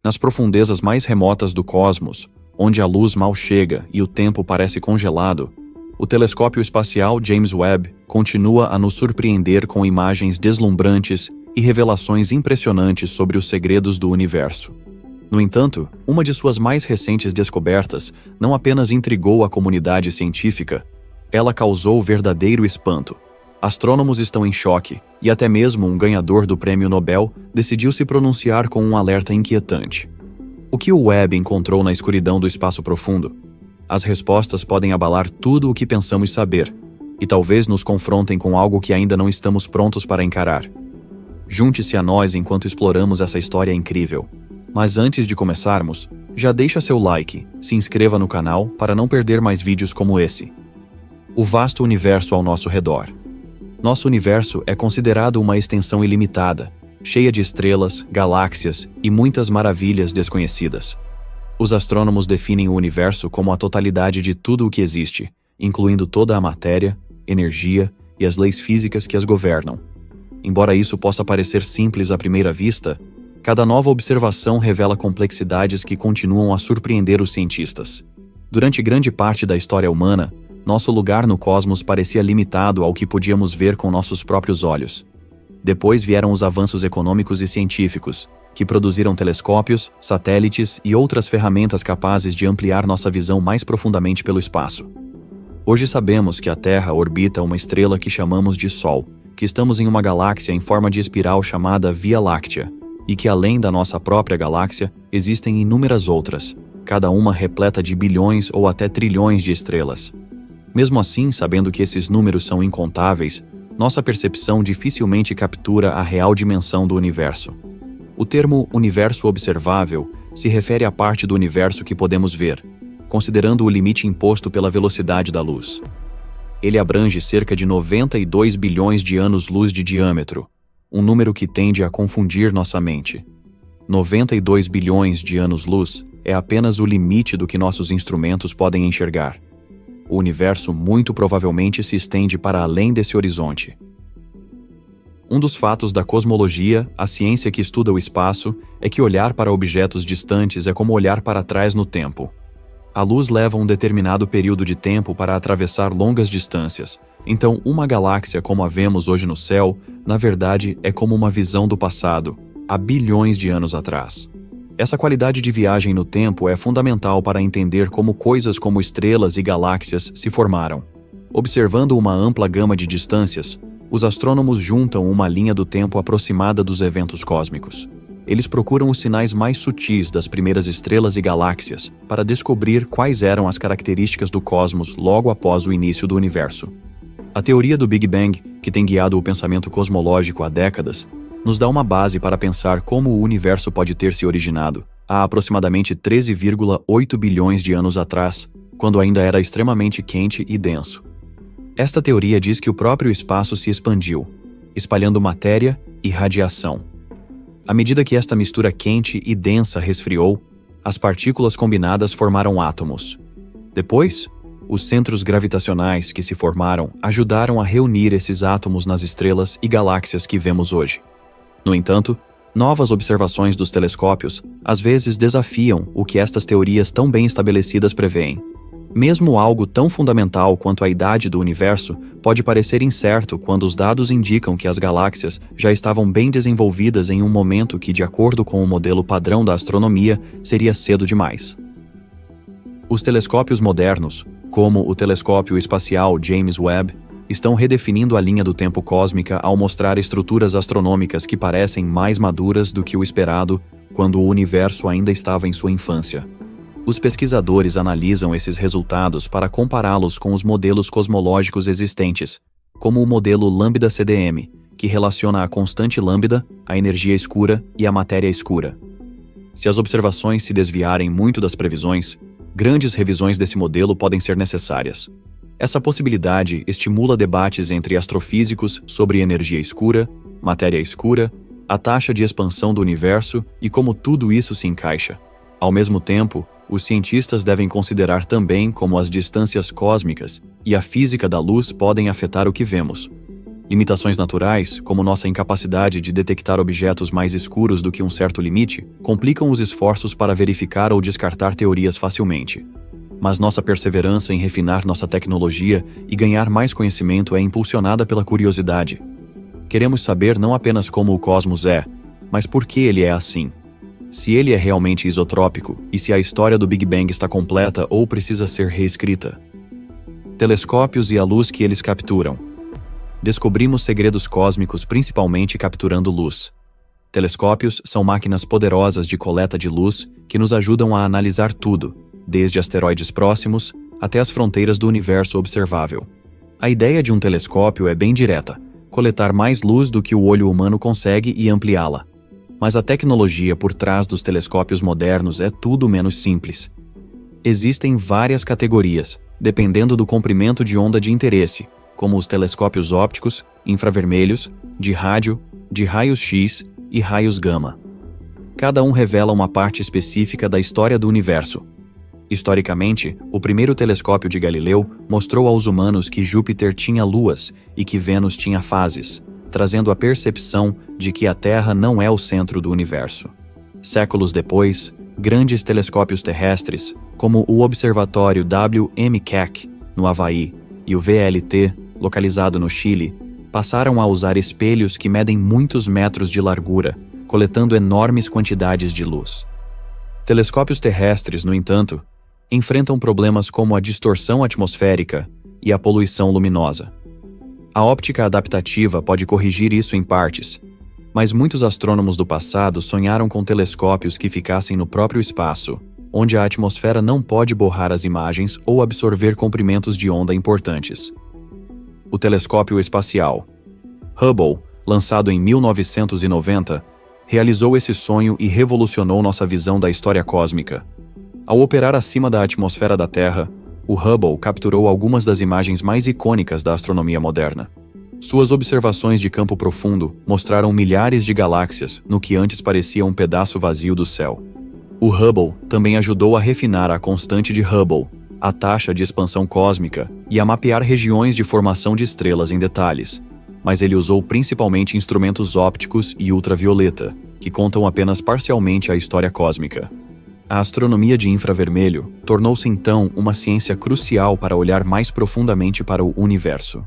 Nas profundezas mais remotas do cosmos, onde a luz mal chega e o tempo parece congelado, o telescópio espacial James Webb continua a nos surpreender com imagens deslumbrantes e revelações impressionantes sobre os segredos do universo. No entanto, uma de suas mais recentes descobertas não apenas intrigou a comunidade científica, ela causou verdadeiro espanto. Astrônomos estão em choque, e até mesmo um ganhador do Prêmio Nobel decidiu se pronunciar com um alerta inquietante. O que o Webb encontrou na escuridão do espaço profundo? As respostas podem abalar tudo o que pensamos saber, e talvez nos confrontem com algo que ainda não estamos prontos para encarar. Junte-se a nós enquanto exploramos essa história incrível. Mas antes de começarmos, já deixa seu like, se inscreva no canal para não perder mais vídeos como esse. O vasto universo ao nosso redor. Nosso universo é considerado uma extensão ilimitada, cheia de estrelas, galáxias e muitas maravilhas desconhecidas. Os astrônomos definem o universo como a totalidade de tudo o que existe, incluindo toda a matéria, energia e as leis físicas que as governam. Embora isso possa parecer simples à primeira vista, cada nova observação revela complexidades que continuam a surpreender os cientistas. Durante grande parte da história humana, nosso lugar no cosmos parecia limitado ao que podíamos ver com nossos próprios olhos. Depois vieram os avanços econômicos e científicos, que produziram telescópios, satélites e outras ferramentas capazes de ampliar nossa visão mais profundamente pelo espaço. Hoje sabemos que a Terra orbita uma estrela que chamamos de Sol, que estamos em uma galáxia em forma de espiral chamada Via Láctea, e que além da nossa própria galáxia, existem inúmeras outras, cada uma repleta de bilhões ou até trilhões de estrelas. Mesmo assim, sabendo que esses números são incontáveis, nossa percepção dificilmente captura a real dimensão do universo. O termo universo observável se refere à parte do universo que podemos ver, considerando o limite imposto pela velocidade da luz. Ele abrange cerca de 92 bilhões de anos-luz de diâmetro, um número que tende a confundir nossa mente. 92 bilhões de anos-luz é apenas o limite do que nossos instrumentos podem enxergar. O universo muito provavelmente se estende para além desse horizonte. Um dos fatos da cosmologia, a ciência que estuda o espaço, é que olhar para objetos distantes é como olhar para trás no tempo. A luz leva um determinado período de tempo para atravessar longas distâncias, então uma galáxia como a vemos hoje no céu, na verdade, é como uma visão do passado, há bilhões de anos atrás. Essa qualidade de viagem no tempo é fundamental para entender como coisas como estrelas e galáxias se formaram. Observando uma ampla gama de distâncias, os astrônomos juntam uma linha do tempo aproximada dos eventos cósmicos. Eles procuram os sinais mais sutis das primeiras estrelas e galáxias para descobrir quais eram as características do cosmos logo após o início do universo. A teoria do Big Bang, que tem guiado o pensamento cosmológico há décadas, nos dá uma base para pensar como o universo pode ter se originado há aproximadamente 13,8 bilhões de anos atrás, quando ainda era extremamente quente e denso. Esta teoria diz que o próprio espaço se expandiu, espalhando matéria e radiação. À medida que esta mistura quente e densa resfriou, as partículas combinadas formaram átomos. Depois, os centros gravitacionais que se formaram ajudaram a reunir esses átomos nas estrelas e galáxias que vemos hoje. No entanto, novas observações dos telescópios às vezes desafiam o que estas teorias tão bem estabelecidas prevêem. Mesmo algo tão fundamental quanto a idade do universo pode parecer incerto quando os dados indicam que as galáxias já estavam bem desenvolvidas em um momento que, de acordo com o modelo padrão da astronomia, seria cedo demais. Os telescópios modernos, como o telescópio espacial James Webb, estão redefinindo a linha do tempo cósmica ao mostrar estruturas astronômicas que parecem mais maduras do que o esperado quando o universo ainda estava em sua infância. Os pesquisadores analisam esses resultados para compará-los com os modelos cosmológicos existentes, como o modelo Lambda-CDM, que relaciona a constante lambda, a energia escura e a matéria escura. Se as observações se desviarem muito das previsões, grandes revisões desse modelo podem ser necessárias. Essa possibilidade estimula debates entre astrofísicos sobre energia escura, matéria escura, a taxa de expansão do universo e como tudo isso se encaixa. Ao mesmo tempo, os cientistas devem considerar também como as distâncias cósmicas e a física da luz podem afetar o que vemos. Limitações naturais, como nossa incapacidade de detectar objetos mais escuros do que um certo limite, complicam os esforços para verificar ou descartar teorias facilmente. Mas nossa perseverança em refinar nossa tecnologia e ganhar mais conhecimento é impulsionada pela curiosidade. Queremos saber não apenas como o cosmos é, mas por que ele é assim. Se ele é realmente isotrópico e se a história do Big Bang está completa ou precisa ser reescrita. Telescópios e a luz que eles capturam. Descobrimos segredos cósmicos principalmente capturando luz. Telescópios são máquinas poderosas de coleta de luz que nos ajudam a analisar tudo, desde asteroides próximos até as fronteiras do universo observável. A ideia de um telescópio é bem direta: coletar mais luz do que o olho humano consegue e ampliá-la. Mas a tecnologia por trás dos telescópios modernos é tudo menos simples. Existem várias categorias, dependendo do comprimento de onda de interesse, como os telescópios ópticos, infravermelhos, de rádio, de raios-X e raios gama. Cada um revela uma parte específica da história do universo. Historicamente, o primeiro telescópio de Galileu mostrou aos humanos que Júpiter tinha luas e que Vênus tinha fases, trazendo a percepção de que a Terra não é o centro do universo. Séculos depois, grandes telescópios terrestres, como o Observatório W.M. Keck, no Havaí, e o VLT, localizado no Chile, passaram a usar espelhos que medem muitos metros de largura, coletando enormes quantidades de luz. Telescópios terrestres, no entanto, enfrentam problemas como a distorção atmosférica e a poluição luminosa. A óptica adaptativa pode corrigir isso em partes, mas muitos astrônomos do passado sonharam com telescópios que ficassem no próprio espaço, onde a atmosfera não pode borrar as imagens ou absorver comprimentos de onda importantes. O telescópio espacial Hubble, lançado em 1990, realizou esse sonho e revolucionou nossa visão da história cósmica. Ao operar acima da atmosfera da Terra, o Hubble capturou algumas das imagens mais icônicas da astronomia moderna. Suas observações de campo profundo mostraram milhares de galáxias no que antes parecia um pedaço vazio do céu. O Hubble também ajudou a refinar a constante de Hubble, a taxa de expansão cósmica e a mapear regiões de formação de estrelas em detalhes. Mas ele usou principalmente instrumentos ópticos e ultravioleta, que contam apenas parcialmente a história cósmica. A astronomia de infravermelho tornou-se então uma ciência crucial para olhar mais profundamente para o universo.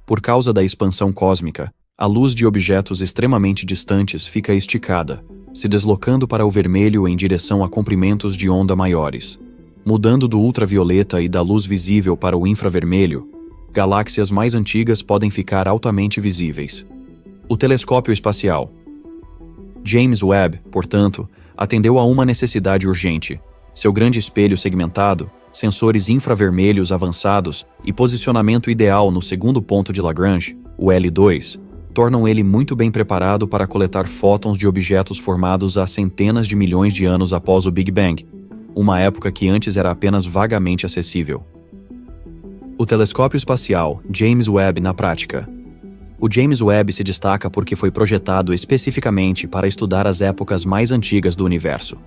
Por causa da expansão cósmica, a luz de objetos extremamente distantes fica esticada, se deslocando para o vermelho em direção a comprimentos de onda maiores. Mudando do ultravioleta e da luz visível para o infravermelho, galáxias mais antigas podem ficar altamente visíveis. O telescópio espacial James Webb, portanto, atendeu a uma necessidade urgente. Seu grande espelho segmentado, sensores infravermelhos avançados e posicionamento ideal no segundo ponto de Lagrange, o L2, tornam ele muito bem preparado para coletar fótons de objetos formados há centenas de milhões de anos após o Big Bang, uma época que antes era apenas vagamente acessível. O telescópio espacial James Webb na prática. O James Webb se destaca porque foi projetado especificamente para estudar as épocas mais antigas do universo.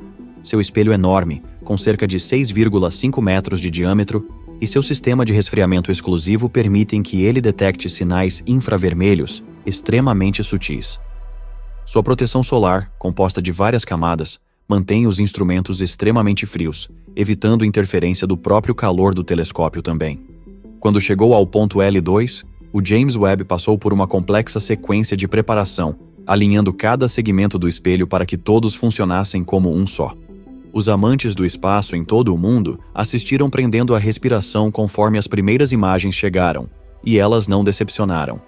Seu espelho enorme, com cerca de 6,5 metros de diâmetro, e seu sistema de resfriamento exclusivo permitem que ele detecte sinais infravermelhos extremamente sutis. Sua proteção solar, composta de várias camadas, mantém os instrumentos extremamente frios, evitando interferência do próprio calor do telescópio também. Quando chegou ao ponto L2, o James Webb passou por uma complexa sequência de preparação, alinhando cada segmento do espelho para que todos funcionassem como um só. Os amantes do espaço em todo o mundo assistiram prendendo a respiração conforme as primeiras imagens chegaram, e elas não decepcionaram.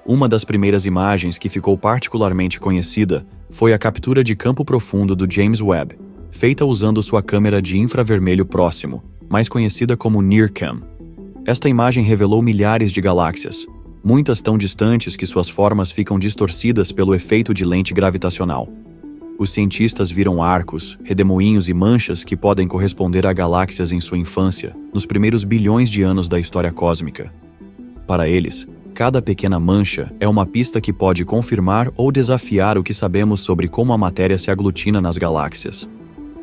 Uma das primeiras imagens que ficou particularmente conhecida foi a captura de campo profundo do James Webb, feita usando sua câmera de infravermelho próximo, mais conhecida como NIRCam. Esta imagem revelou milhares de galáxias, muitas tão distantes que suas formas ficam distorcidas pelo efeito de lente gravitacional. Os cientistas viram arcos, redemoinhos e manchas que podem corresponder a galáxias em sua infância, nos primeiros bilhões de anos da história cósmica. Para eles, cada pequena mancha é uma pista que pode confirmar ou desafiar o que sabemos sobre como a matéria se aglutina nas galáxias.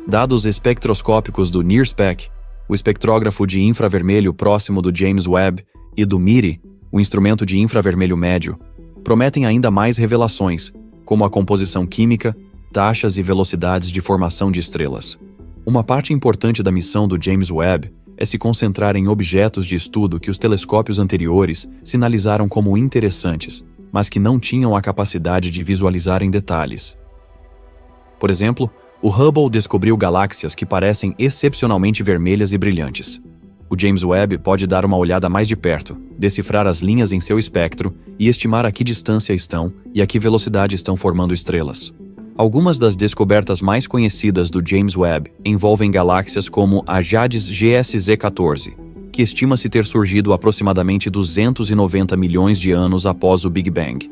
Dados espectroscópicos do NIRSPEC, o espectrógrafo de infravermelho próximo do James Webb, e do MIRI, o instrumento de infravermelho médio, prometem ainda mais revelações, como a composição química, taxas e velocidades de formação de estrelas. Uma parte importante da missão do James Webb é se concentrar em objetos de estudo que os telescópios anteriores sinalizaram como interessantes, mas que não tinham a capacidade de visualizar em detalhes. Por exemplo, o Hubble descobriu galáxias que parecem excepcionalmente vermelhas e brilhantes. O James Webb pode dar uma olhada mais de perto, decifrar as linhas em seu espectro e estimar a que distância estão e a que velocidade estão formando estrelas. Algumas das descobertas mais conhecidas do James Webb envolvem galáxias como a Jades GSZ14, que estima-se ter surgido aproximadamente 290 milhões de anos após o Big Bang.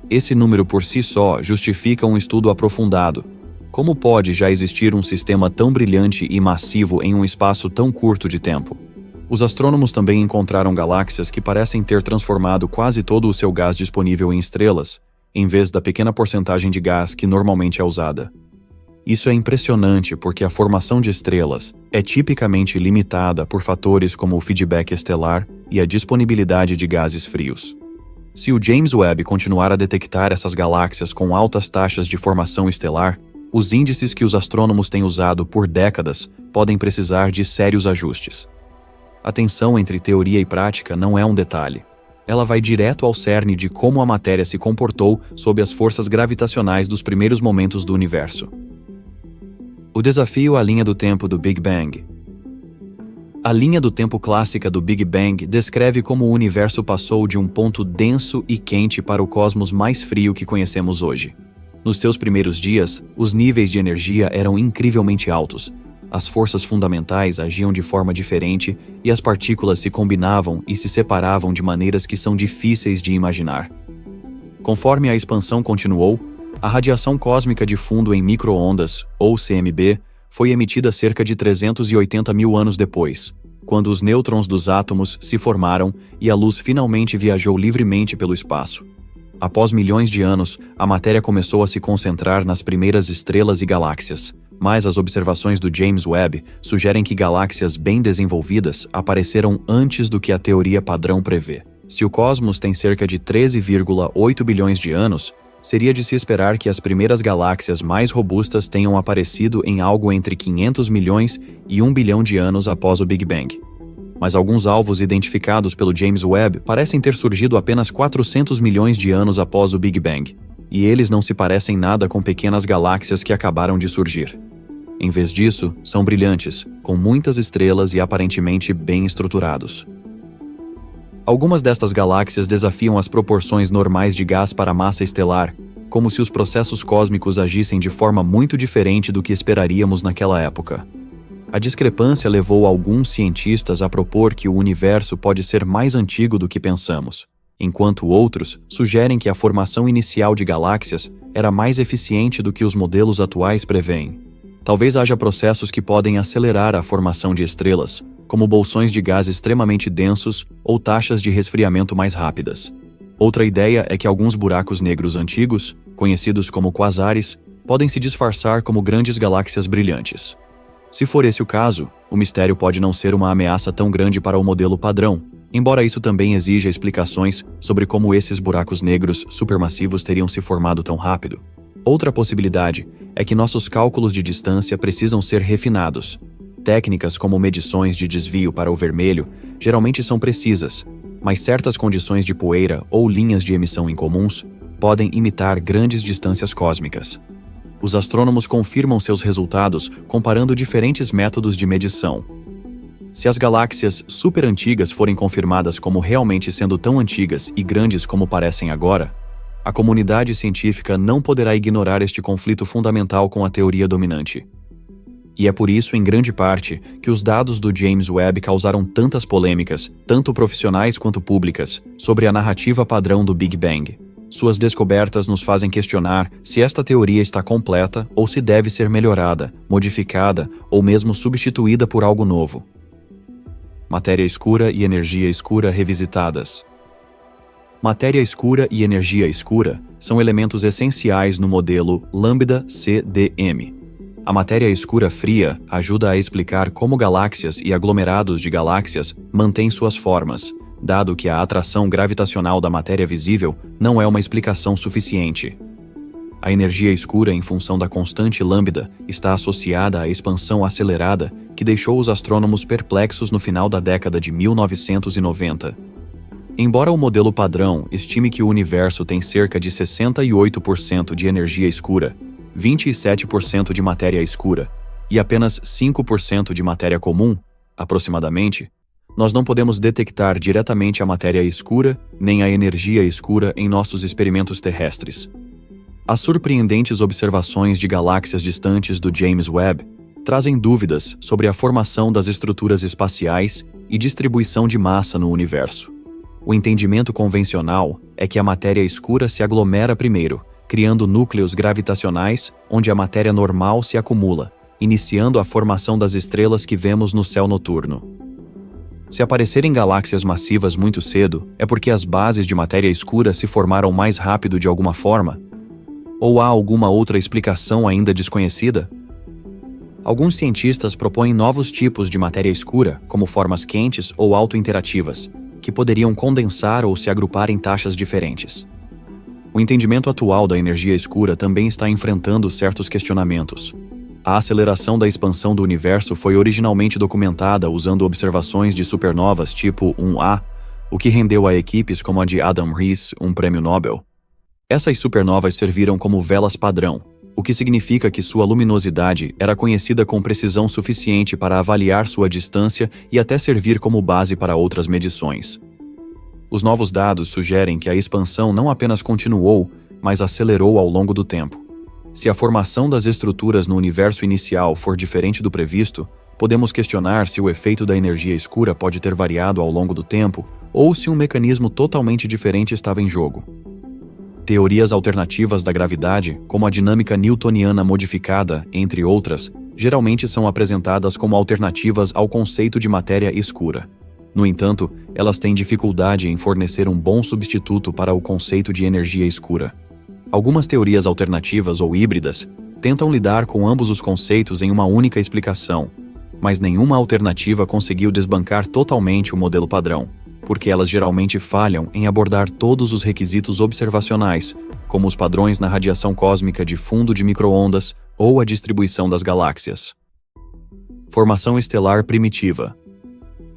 Esse número por si só justifica um estudo aprofundado. Como pode já existir um sistema tão brilhante e massivo em um espaço tão curto de tempo? Os astrônomos também encontraram galáxias que parecem ter transformado quase todo o seu gás disponível em estrelas, em vez da pequena porcentagem de gás que normalmente é usada. Isso é impressionante porque a formação de estrelas é tipicamente limitada por fatores como o feedback estelar e a disponibilidade de gases frios. Se o James Webb continuar a detectar essas galáxias com altas taxas de formação estelar, os índices que os astrônomos têm usado por décadas podem precisar de sérios ajustes. A tensão entre teoria e prática não é um detalhe. Ela vai direto ao cerne de como a matéria se comportou sob as forças gravitacionais dos primeiros momentos do universo. O desafio à linha do tempo do Big Bang. A linha do tempo clássica do Big Bang descreve como o universo passou de um ponto denso e quente para o cosmos mais frio que conhecemos hoje. Nos seus primeiros dias, os níveis de energia eram incrivelmente altos, as forças fundamentais agiam de forma diferente e as partículas se combinavam e se separavam de maneiras que são difíceis de imaginar. Conforme a expansão continuou, a radiação cósmica de fundo em micro-ondas, ou CMB, foi emitida cerca de 380 mil anos depois, quando os nêutrons dos átomos se formaram e a luz finalmente viajou livremente pelo espaço. Após milhões de anos, a matéria começou a se concentrar nas primeiras estrelas e galáxias, mas as observações do James Webb sugerem que galáxias bem desenvolvidas apareceram antes do que a teoria padrão prevê. Se o cosmos tem cerca de 13,8 bilhões de anos, seria de se esperar que as primeiras galáxias mais robustas tenham aparecido em algo entre 500 milhões e 1 bilhão de anos após o Big Bang. Mas alguns alvos identificados pelo James Webb parecem ter surgido apenas 400 milhões de anos após o Big Bang, e eles não se parecem nada com pequenas galáxias que acabaram de surgir. Em vez disso, são brilhantes, com muitas estrelas e aparentemente bem estruturados. Algumas destas galáxias desafiam as proporções normais de gás para a massa estelar, como se os processos cósmicos agissem de forma muito diferente do que esperaríamos naquela época. A discrepância levou alguns cientistas a propor que o universo pode ser mais antigo do que pensamos, enquanto outros sugerem que a formação inicial de galáxias era mais eficiente do que os modelos atuais prevêem. Talvez haja processos que podem acelerar a formação de estrelas, como bolsões de gás extremamente densos ou taxas de resfriamento mais rápidas. Outra ideia é que alguns buracos negros antigos, conhecidos como quasares, podem se disfarçar como grandes galáxias brilhantes. Se for esse o caso, o mistério pode não ser uma ameaça tão grande para o modelo padrão, embora isso também exija explicações sobre como esses buracos negros supermassivos teriam se formado tão rápido. Outra possibilidade é que nossos cálculos de distância precisam ser refinados. Técnicas como medições de desvio para o vermelho geralmente são precisas, mas certas condições de poeira ou linhas de emissão incomuns podem imitar grandes distâncias cósmicas. Os astrônomos confirmam seus resultados comparando diferentes métodos de medição. Se as galáxias superantigas forem confirmadas como realmente sendo tão antigas e grandes como parecem agora, a comunidade científica não poderá ignorar este conflito fundamental com a teoria dominante. E é por isso, em grande parte, que os dados do James Webb causaram tantas polêmicas, tanto profissionais quanto públicas, sobre a narrativa padrão do Big Bang. Suas descobertas nos fazem questionar se esta teoria está completa ou se deve ser melhorada, modificada ou mesmo substituída por algo novo. Matéria escura e energia escura revisitadas. Matéria escura e energia escura são elementos essenciais no modelo Lambda-CDM. A matéria escura fria ajuda a explicar como galáxias e aglomerados de galáxias mantêm suas formas, dado que a atração gravitacional da matéria visível não é uma explicação suficiente. A energia escura em função da constante lambda está associada à expansão acelerada que deixou os astrônomos perplexos no final da década de 1990. Embora o modelo padrão estime que o universo tem cerca de 68% de energia escura, 27% de matéria escura e apenas 5% de matéria comum, aproximadamente, nós não podemos detectar diretamente a matéria escura nem a energia escura em nossos experimentos terrestres. As surpreendentes observações de galáxias distantes do James Webb trazem dúvidas sobre a formação das estruturas espaciais e distribuição de massa no universo. O entendimento convencional é que a matéria escura se aglomera primeiro, criando núcleos gravitacionais onde a matéria normal se acumula, iniciando a formação das estrelas que vemos no céu noturno. Se aparecerem galáxias massivas muito cedo, é porque as bases de matéria escura se formaram mais rápido de alguma forma? Ou há alguma outra explicação ainda desconhecida? Alguns cientistas propõem novos tipos de matéria escura, como formas quentes ou autointerativas, que poderiam condensar ou se agrupar em taxas diferentes. O entendimento atual da energia escura também está enfrentando certos questionamentos. A aceleração da expansão do universo foi originalmente documentada usando observações de supernovas tipo 1A, o que rendeu a equipes como a de Adam Riess um prêmio Nobel. Essas supernovas serviram como velas padrão, o que significa que sua luminosidade era conhecida com precisão suficiente para avaliar sua distância e até servir como base para outras medições. Os novos dados sugerem que a expansão não apenas continuou, mas acelerou ao longo do tempo. Se a formação das estruturas no universo inicial for diferente do previsto, podemos questionar se o efeito da energia escura pode ter variado ao longo do tempo ou se um mecanismo totalmente diferente estava em jogo. Teorias alternativas da gravidade, como a dinâmica newtoniana modificada, entre outras, geralmente são apresentadas como alternativas ao conceito de matéria escura. No entanto, elas têm dificuldade em fornecer um bom substituto para o conceito de energia escura. Algumas teorias alternativas ou híbridas tentam lidar com ambos os conceitos em uma única explicação, mas nenhuma alternativa conseguiu desbancar totalmente o modelo padrão, porque elas geralmente falham em abordar todos os requisitos observacionais, como os padrões na radiação cósmica de fundo de micro-ondas ou a distribuição das galáxias. Formação estelar primitiva.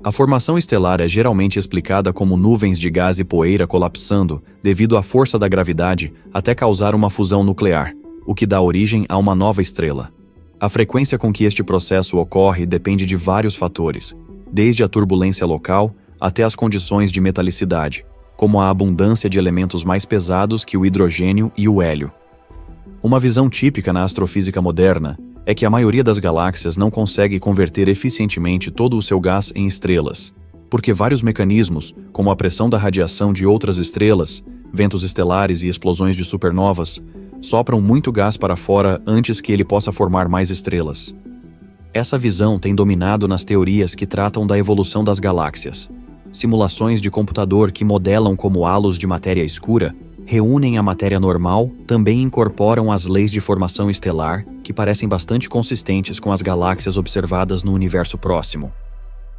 A formação estelar é geralmente explicada como nuvens de gás e poeira colapsando devido à força da gravidade até causar uma fusão nuclear, o que dá origem a uma nova estrela. A frequência com que este processo ocorre depende de vários fatores, desde a turbulência local até as condições de metalicidade, como a abundância de elementos mais pesados que o hidrogênio e o hélio. Uma visão típica na astrofísica moderna é que a maioria das galáxias não consegue converter eficientemente todo o seu gás em estrelas, porque vários mecanismos, como a pressão da radiação de outras estrelas, ventos estelares e explosões de supernovas, sopram muito gás para fora antes que ele possa formar mais estrelas. Essa visão tem dominado nas teorias que tratam da evolução das galáxias. Simulações de computador que modelam como halos de matéria escura reúnem a matéria normal também incorporam as leis de formação estelar que parecem bastante consistentes com as galáxias observadas no universo próximo.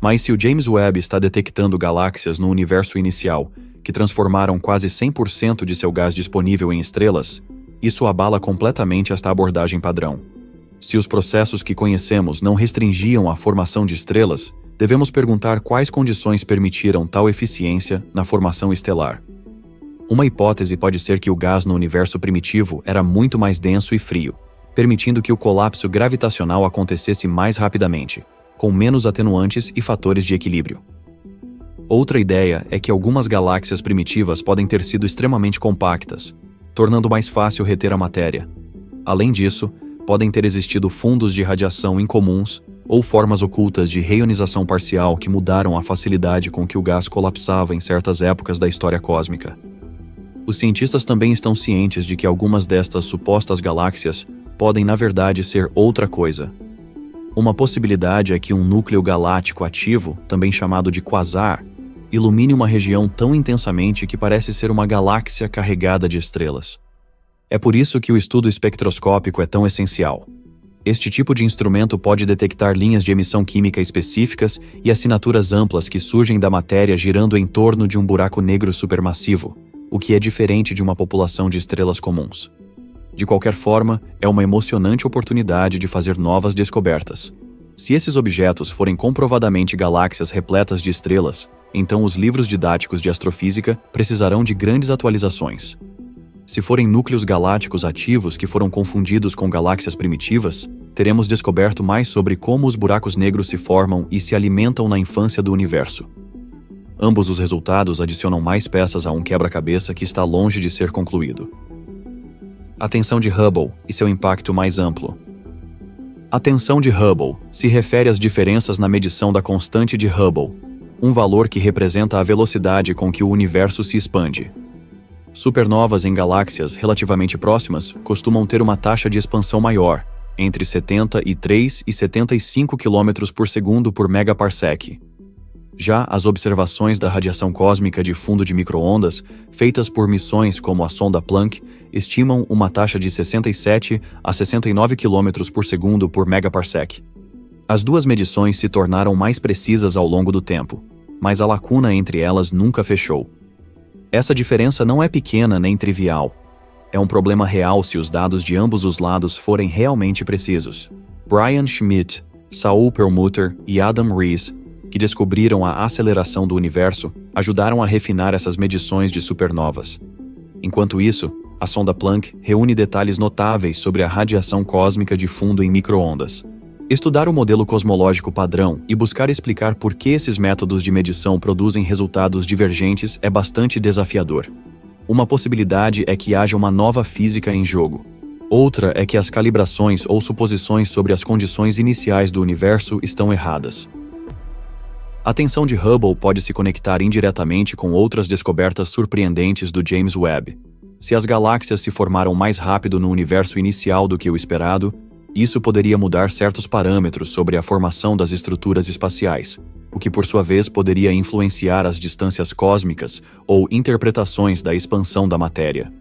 Mas se o James Webb está detectando galáxias no universo inicial que transformaram quase 100% de seu gás disponível em estrelas, isso abala completamente esta abordagem padrão. Se os processos que conhecemos não restringiam a formação de estrelas, devemos perguntar quais condições permitiram tal eficiência na formação estelar. Uma hipótese pode ser que o gás no universo primitivo era muito mais denso e frio, permitindo que o colapso gravitacional acontecesse mais rapidamente, com menos atenuantes e fatores de equilíbrio. Outra ideia é que algumas galáxias primitivas podem ter sido extremamente compactas, tornando mais fácil reter a matéria. Além disso, podem ter existido fundos de radiação incomuns ou formas ocultas de reionização parcial que mudaram a facilidade com que o gás colapsava em certas épocas da história cósmica. Os cientistas também estão cientes de que algumas destas supostas galáxias podem, na verdade, ser outra coisa. Uma possibilidade é que um núcleo galáctico ativo, também chamado de quasar, ilumine uma região tão intensamente que parece ser uma galáxia carregada de estrelas. É por isso que o estudo espectroscópico é tão essencial. Este tipo de instrumento pode detectar linhas de emissão química específicas e assinaturas amplas que surgem da matéria girando em torno de um buraco negro supermassivo, o que é diferente de uma população de estrelas comuns. De qualquer forma, é uma emocionante oportunidade de fazer novas descobertas. Se esses objetos forem comprovadamente galáxias repletas de estrelas, então os livros didáticos de astrofísica precisarão de grandes atualizações. Se forem núcleos galácticos ativos que foram confundidos com galáxias primitivas, teremos descoberto mais sobre como os buracos negros se formam e se alimentam na infância do universo. Ambos os resultados adicionam mais peças a um quebra-cabeça que está longe de ser concluído. A tensão de Hubble e seu impacto mais amplo. A tensão de Hubble se refere às diferenças na medição da constante de Hubble, um valor que representa a velocidade com que o universo se expande. Supernovas em galáxias relativamente próximas costumam ter uma taxa de expansão maior, entre 73 e 75 km por segundo por megaparsec. Já as observações da radiação cósmica de fundo de micro-ondas, feitas por missões como a sonda Planck, estimam uma taxa de 67 a 69 km por segundo por megaparsec. As duas medições se tornaram mais precisas ao longo do tempo, mas a lacuna entre elas nunca fechou. Essa diferença não é pequena nem trivial. É um problema real se os dados de ambos os lados forem realmente precisos. Brian Schmidt, Saul Perlmutter e Adam Riess, que descobriram a aceleração do universo, ajudaram a refinar essas medições de supernovas. Enquanto isso, a sonda Planck reúne detalhes notáveis sobre a radiação cósmica de fundo em micro-ondas. Estudar o modelo cosmológico padrão e buscar explicar por que esses métodos de medição produzem resultados divergentes é bastante desafiador. Uma possibilidade é que haja uma nova física em jogo. Outra é que as calibrações ou suposições sobre as condições iniciais do universo estão erradas. A tensão de Hubble pode se conectar indiretamente com outras descobertas surpreendentes do James Webb. Se as galáxias se formaram mais rápido no universo inicial do que o esperado, isso poderia mudar certos parâmetros sobre a formação das estruturas espaciais, o que por sua vez poderia influenciar as distâncias cósmicas ou interpretações da expansão da matéria.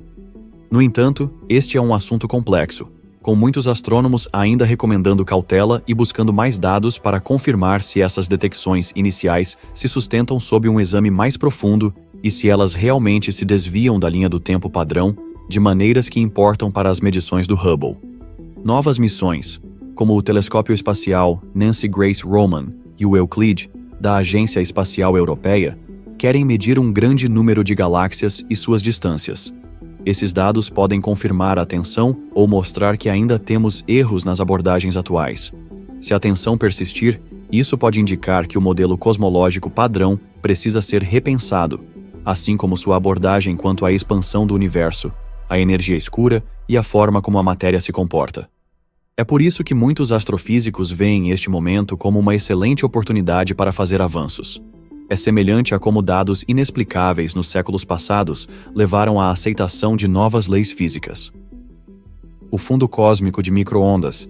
No entanto, este é um assunto complexo, com muitos astrônomos ainda recomendando cautela e buscando mais dados para confirmar se essas detecções iniciais se sustentam sob um exame mais profundo e se elas realmente se desviam da linha do tempo padrão de maneiras que importam para as medições do Hubble. Novas missões, como o telescópio espacial Nancy Grace Roman e o Euclid, da Agência Espacial Europeia, querem medir um grande número de galáxias e suas distâncias. Esses dados podem confirmar a tensão ou mostrar que ainda temos erros nas abordagens atuais. Se a tensão persistir, isso pode indicar que o modelo cosmológico padrão precisa ser repensado, assim como sua abordagem quanto à expansão do universo, a energia escura e a forma como a matéria se comporta. É por isso que muitos astrofísicos veem este momento como uma excelente oportunidade para fazer avanços. É semelhante a como dados inexplicáveis nos séculos passados levaram à aceitação de novas leis físicas. O fundo cósmico de micro-ondas.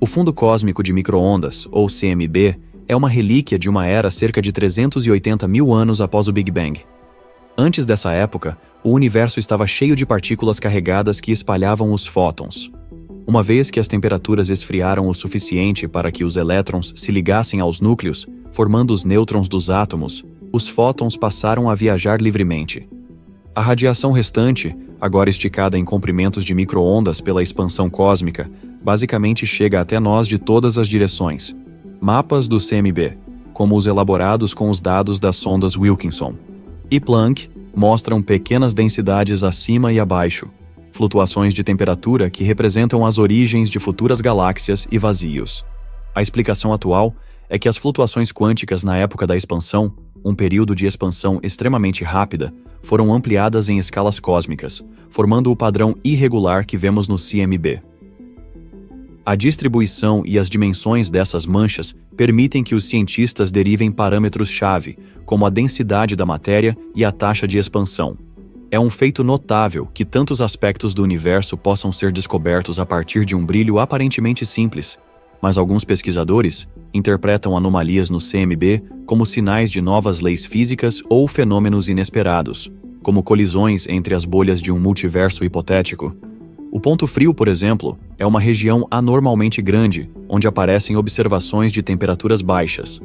O fundo cósmico de micro-ondas, ou CMB, é uma relíquia de uma era cerca de 380 mil anos após o Big Bang. Antes dessa época, o universo estava cheio de partículas carregadas que espalhavam os fótons. Uma vez que as temperaturas esfriaram o suficiente para que os elétrons se ligassem aos núcleos, formando os nêutrons dos átomos, os fótons passaram a viajar livremente. A radiação restante, agora esticada em comprimentos de micro-ondas pela expansão cósmica, basicamente chega até nós de todas as direções. Mapas do CMB, como os elaborados com os dados das sondas Wilkinson e Planck, mostram pequenas densidades acima e abaixo, flutuações de temperatura que representam as origens de futuras galáxias e vazios. A explicação atual é que as flutuações quânticas na época da expansão, um período de expansão extremamente rápida, foram ampliadas em escalas cósmicas, formando o padrão irregular que vemos no CMB. A distribuição e as dimensões dessas manchas permitem que os cientistas derivem parâmetros-chave, como a densidade da matéria e a taxa de expansão. É um feito notável que tantos aspectos do universo possam ser descobertos a partir de um brilho aparentemente simples, mas alguns pesquisadores interpretam anomalias no CMB como sinais de novas leis físicas ou fenômenos inesperados, como colisões entre as bolhas de um multiverso hipotético. O ponto frio, por exemplo, é uma região anormalmente grande, onde aparecem observações de temperaturas baixas.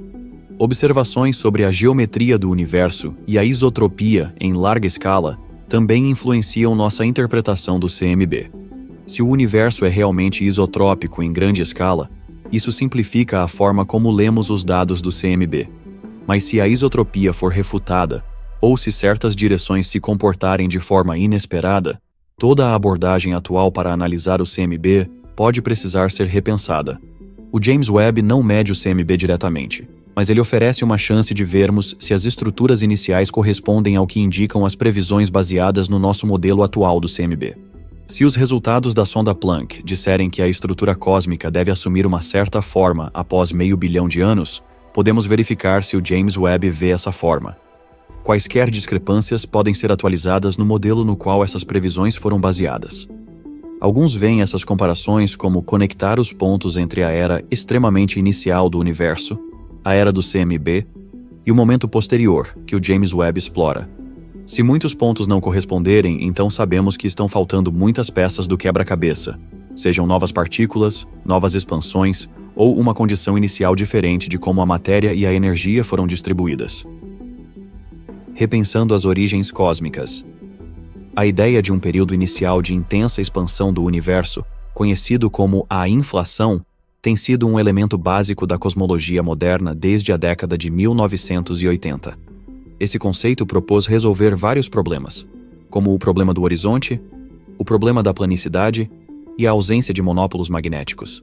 Observações sobre a geometria do universo e a isotropia em larga escala também influenciam nossa interpretação do CMB. Se o universo é realmente isotrópico em grande escala, isso simplifica a forma como lemos os dados do CMB. Mas se a isotropia for refutada, ou se certas direções se comportarem de forma inesperada, toda a abordagem atual para analisar o CMB pode precisar ser repensada. O James Webb não mede o CMB diretamente, mas ele oferece uma chance de vermos se as estruturas iniciais correspondem ao que indicam as previsões baseadas no nosso modelo atual do CMB. Se os resultados da sonda Planck disserem que a estrutura cósmica deve assumir uma certa forma após 500 milhões de anos, podemos verificar se o James Webb vê essa forma. Quaisquer discrepâncias podem ser atualizadas no modelo no qual essas previsões foram baseadas. Alguns veem essas comparações como conectar os pontos entre a era extremamente inicial do universo, a era do CMB, e o momento posterior, que o James Webb explora. Se muitos pontos não corresponderem, então sabemos que estão faltando muitas peças do quebra-cabeça, sejam novas partículas, novas expansões ou uma condição inicial diferente de como a matéria e a energia foram distribuídas. Repensando as origens cósmicas. A ideia de um período inicial de intensa expansão do universo, conhecido como a inflação, tem sido um elemento básico da cosmologia moderna desde a década de 1980. Esse conceito propôs resolver vários problemas, como o problema do horizonte, o problema da planicidade e a ausência de monópolos magnéticos.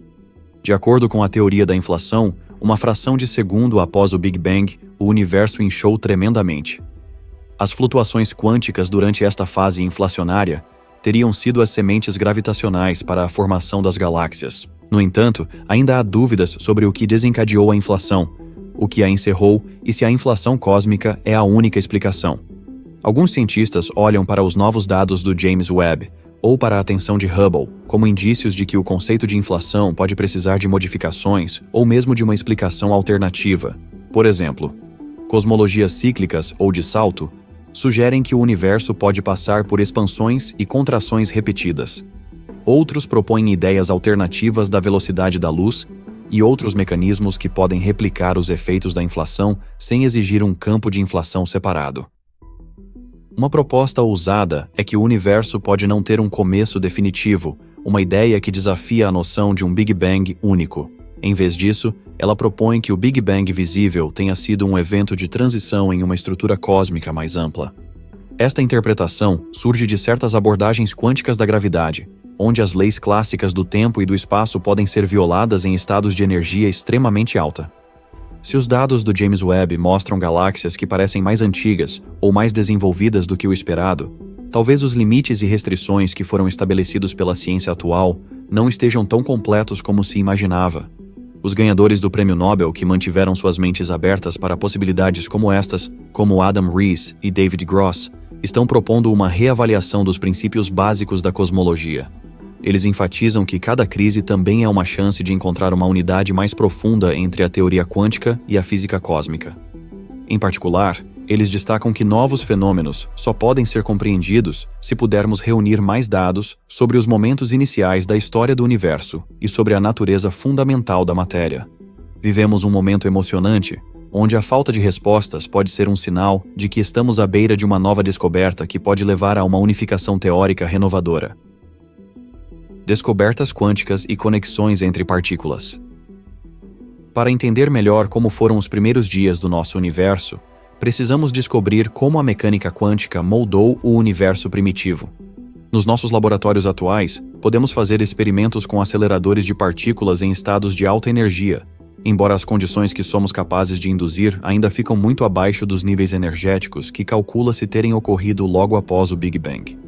De acordo com a teoria da inflação, uma fração de segundo após o Big Bang, o universo inchou tremendamente. As flutuações quânticas durante esta fase inflacionária teriam sido as sementes gravitacionais para a formação das galáxias. No entanto, ainda há dúvidas sobre o que desencadeou a inflação, o que a encerrou e se a inflação cósmica é a única explicação. Alguns cientistas olham para os novos dados do James Webb ou para a atenção de Hubble como indícios de que o conceito de inflação pode precisar de modificações ou mesmo de uma explicação alternativa. Por exemplo, cosmologias cíclicas ou de salto sugerem que o universo pode passar por expansões e contrações repetidas. Outros propõem ideias alternativas da velocidade da luz e outros mecanismos que podem replicar os efeitos da inflação sem exigir um campo de inflação separado. Uma proposta ousada é que o universo pode não ter um começo definitivo, uma ideia que desafia a noção de um Big Bang único. Em vez disso, ela propõe que o Big Bang visível tenha sido um evento de transição em uma estrutura cósmica mais ampla. Esta interpretação surge de certas abordagens quânticas da gravidade, onde as leis clássicas do tempo e do espaço podem ser violadas em estados de energia extremamente alta. Se os dados do James Webb mostram galáxias que parecem mais antigas ou mais desenvolvidas do que o esperado, talvez os limites e restrições que foram estabelecidos pela ciência atual não estejam tão completos como se imaginava. Os ganhadores do Prêmio Nobel que mantiveram suas mentes abertas para possibilidades como estas, como Adam Rees e David Gross, estão propondo uma reavaliação dos princípios básicos da cosmologia. Eles enfatizam que cada crise também é uma chance de encontrar uma unidade mais profunda entre a teoria quântica e a física cósmica. Em particular, eles destacam que novos fenômenos só podem ser compreendidos se pudermos reunir mais dados sobre os momentos iniciais da história do universo e sobre a natureza fundamental da matéria. Vivemos um momento emocionante, onde a falta de respostas pode ser um sinal de que estamos à beira de uma nova descoberta que pode levar a uma unificação teórica renovadora. Descobertas quânticas e conexões entre partículas. Para entender melhor como foram os primeiros dias do nosso universo, precisamos descobrir como a mecânica quântica moldou o universo primitivo. Nos nossos laboratórios atuais, podemos fazer experimentos com aceleradores de partículas em estados de alta energia, embora as condições que somos capazes de induzir ainda ficam muito abaixo dos níveis energéticos que calcula-se terem ocorrido logo após o Big Bang.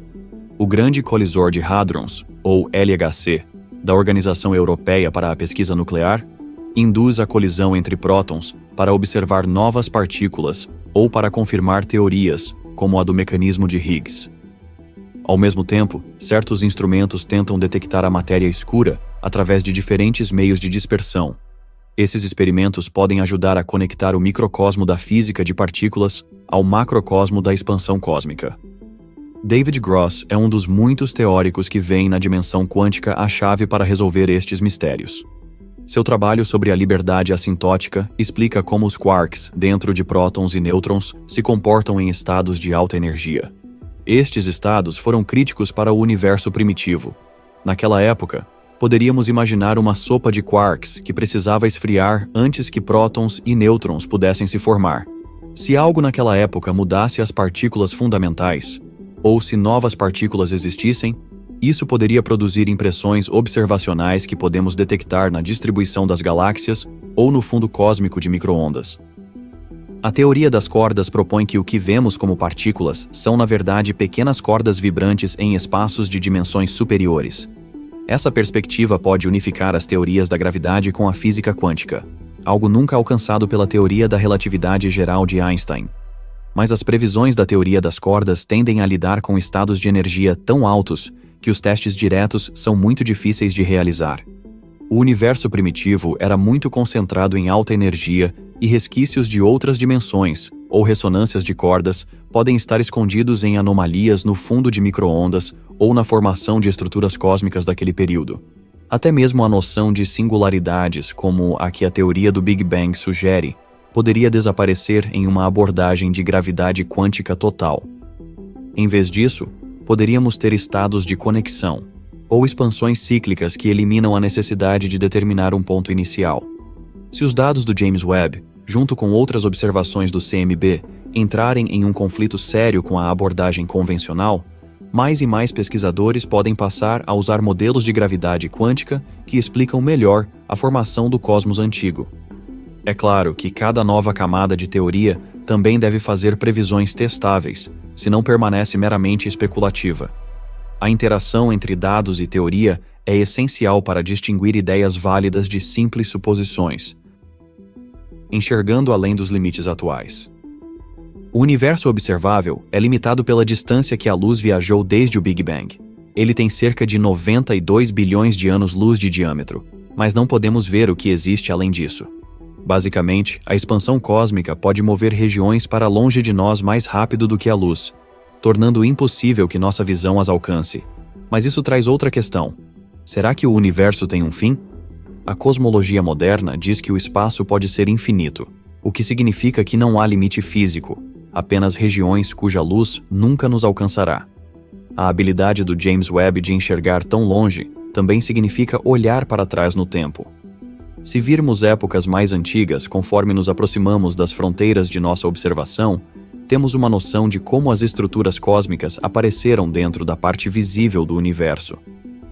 O Grande Colisor de Hadrons, ou LHC, da Organização Europeia para a Pesquisa Nuclear, induz a colisão entre prótons para observar novas partículas ou para confirmar teorias, como a do mecanismo de Higgs. Ao mesmo tempo, certos instrumentos tentam detectar a matéria escura através de diferentes meios de dispersão. Esses experimentos podem ajudar a conectar o microcosmo da física de partículas ao macrocosmo da expansão cósmica. David Gross é um dos muitos teóricos que veem na dimensão quântica a chave para resolver estes mistérios. Seu trabalho sobre a liberdade assintótica explica como os quarks, dentro de prótons e nêutrons, se comportam em estados de alta energia. Estes estados foram críticos para o universo primitivo. Naquela época, poderíamos imaginar uma sopa de quarks que precisava esfriar antes que prótons e nêutrons pudessem se formar. Se algo naquela época mudasse as partículas fundamentais, ou se novas partículas existissem, isso poderia produzir impressões observacionais que podemos detectar na distribuição das galáxias ou no fundo cósmico de micro-ondas. A teoria das cordas propõe que o que vemos como partículas são, na verdade, pequenas cordas vibrantes em espaços de dimensões superiores. Essa perspectiva pode unificar as teorias da gravidade com a física quântica, algo nunca alcançado pela teoria da relatividade geral de Einstein. Mas as previsões da teoria das cordas tendem a lidar com estados de energia tão altos que os testes diretos são muito difíceis de realizar. O universo primitivo era muito concentrado em alta energia e resquícios de outras dimensões, ou ressonâncias de cordas, podem estar escondidos em anomalias no fundo de micro-ondas ou na formação de estruturas cósmicas daquele período. Até mesmo a noção de singularidades, como a que a teoria do Big Bang sugere, poderia desaparecer em uma abordagem de gravidade quântica total. Em vez disso, poderíamos ter estados de conexão, ou expansões cíclicas que eliminam a necessidade de determinar um ponto inicial. Se os dados do James Webb, junto com outras observações do CMB, entrarem em um conflito sério com a abordagem convencional, mais e mais pesquisadores podem passar a usar modelos de gravidade quântica que explicam melhor a formação do cosmos antigo. É claro que cada nova camada de teoria também deve fazer previsões testáveis, se não permanece meramente especulativa. A interação entre dados e teoria é essencial para distinguir ideias válidas de simples suposições, enxergando além dos limites atuais. O universo observável é limitado pela distância que a luz viajou desde o Big Bang. Ele tem cerca de 92 bilhões de anos-luz de diâmetro, mas não podemos ver o que existe além disso. Basicamente, a expansão cósmica pode mover regiões para longe de nós mais rápido do que a luz, tornando impossível que nossa visão as alcance. Mas isso traz outra questão. Será que o universo tem um fim? A cosmologia moderna diz que o espaço pode ser infinito, o que significa que não há limite físico, apenas regiões cuja luz nunca nos alcançará. A habilidade do James Webb de enxergar tão longe também significa olhar para trás no tempo. Se virmos épocas mais antigas conforme nos aproximamos das fronteiras de nossa observação, temos uma noção de como as estruturas cósmicas apareceram dentro da parte visível do universo.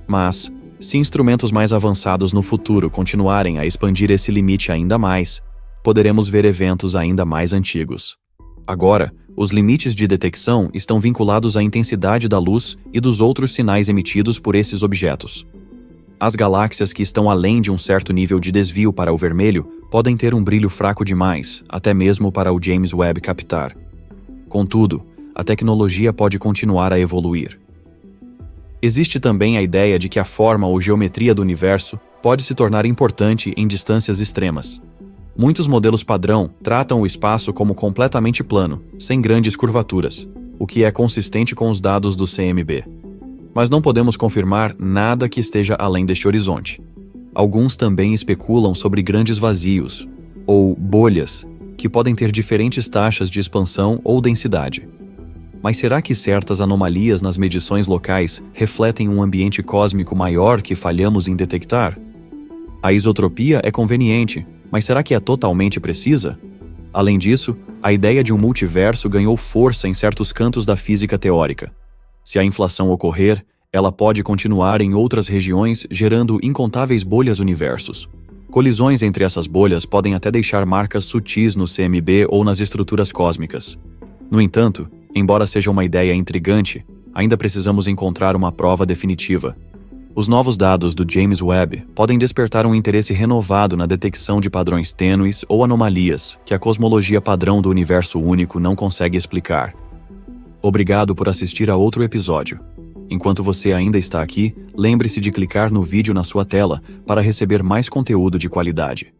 Mas, se instrumentos mais avançados no futuro continuarem a expandir esse limite ainda mais, poderemos ver eventos ainda mais antigos. Agora, os limites de detecção estão vinculados à intensidade da luz e dos outros sinais emitidos por esses objetos. As galáxias que estão além de um certo nível de desvio para o vermelho podem ter um brilho fraco demais, até mesmo para o James Webb captar. Contudo, a tecnologia pode continuar a evoluir. Existe também a ideia de que a forma ou geometria do universo pode se tornar importante em distâncias extremas. Muitos modelos padrão tratam o espaço como completamente plano, sem grandes curvaturas, o que é consistente com os dados do CMB. Mas não podemos confirmar nada que esteja além deste horizonte. Alguns também especulam sobre grandes vazios, ou bolhas, que podem ter diferentes taxas de expansão ou densidade. Mas será que certas anomalias nas medições locais refletem um ambiente cósmico maior que falhamos em detectar? A isotropia é conveniente, mas será que é totalmente precisa? Além disso, a ideia de um multiverso ganhou força em certos cantos da física teórica. Se a inflação ocorrer, ela pode continuar em outras regiões, gerando incontáveis bolhas universos. Colisões entre essas bolhas podem até deixar marcas sutis no CMB ou nas estruturas cósmicas. No entanto, embora seja uma ideia intrigante, ainda precisamos encontrar uma prova definitiva. Os novos dados do James Webb podem despertar um interesse renovado na detecção de padrões tênues ou anomalias que a cosmologia padrão do universo único não consegue explicar. Obrigado por assistir a outro episódio. Enquanto você ainda está aqui, lembre-se de clicar no vídeo na sua tela para receber mais conteúdo de qualidade.